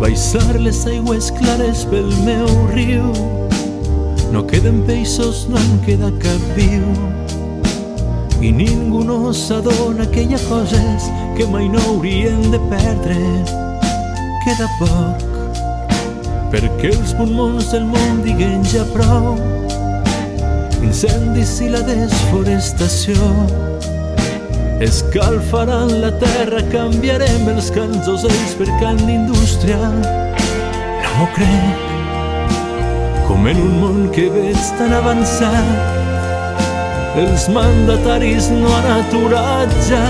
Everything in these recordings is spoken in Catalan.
baixar les aigües clares pel meu riu. No queden peixos, no en queda cap viu, i ningú no s'adona que hi ha coses que mai no haurien de perdre. Queda poc perquè els pulmons del món diguen ja prou. Incendis i la desforestació escalfaran la terra, canviarem els cants d'ocells per cant d'indústria. No m'ho crec, com en un món que veig tan avançat, els mandataris no han aturat ja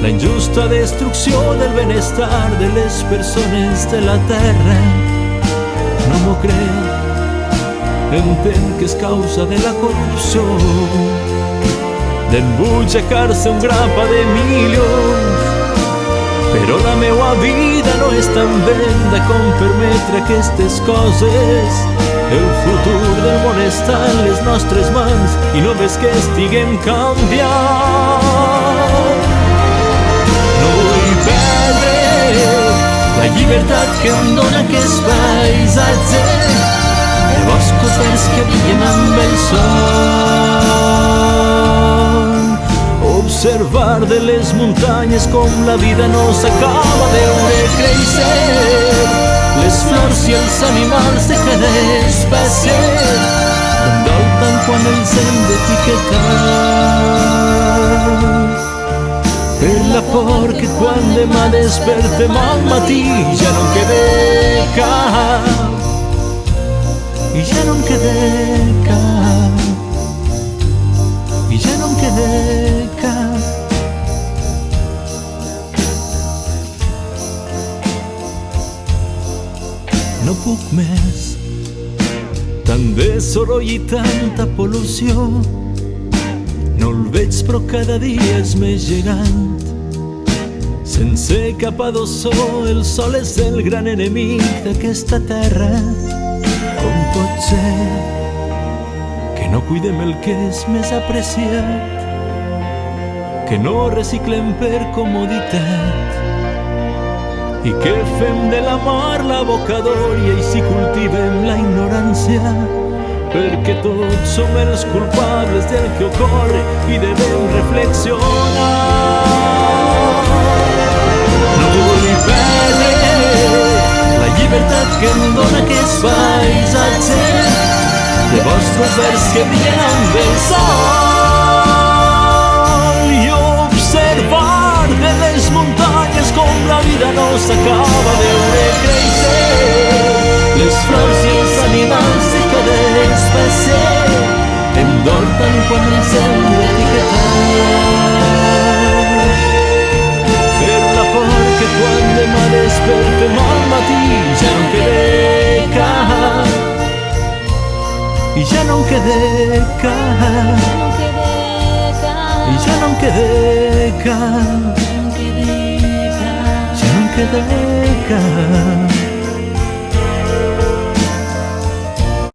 la injusta destrucció del benestar de les persones de la terra. No m'ho crec, entenc que és causa de la corrupció, d'embutxacar-se un grapa de milions. Però la meua vida no és tan venda com permetre aquestes coses. El futur del món està en les nostres mans i no ves que estiguem canviant. No vull perdre la llibertat que em dóna aquest paisatge de boscos verds que brillen amb el sol. Observar de les muntanyes com la vida no s'acaba, veure créixer les flors i els animals de cada espècie. Em dol tant quan els hem d'etiquetar, per la por que quan demà despertem al matí ja no en quede cap, i ja no en quede cap, i ja no en quede cap. No puc més, tant de soroll i tanta pol·lució. No el veig però cada dia és més gegant. Sense cap adossó, el sol és el gran enemic d'aquesta terra. Com pot ser que no cuidem el que és més apreciat, que no reciclem per comoditat, i que fem de la mar l'abocador i així cultivem la ignorància, perquè tots som els culpables del que ocorre i devem reflexionar. No vull perdre la llibertat que em dóna aquest paisatge de boscos verds que brillen amb el sol, i observar de les muntanyes com la vida no s'acaba, veure créixer les flors i els animals de cada espècie. Em dol tant quan els hem d'etiquetar, per la por que quan demà despertem al matí ja no en quede cap, i ja no en quede cap, i ja no en quede cap, ja no en quede cap.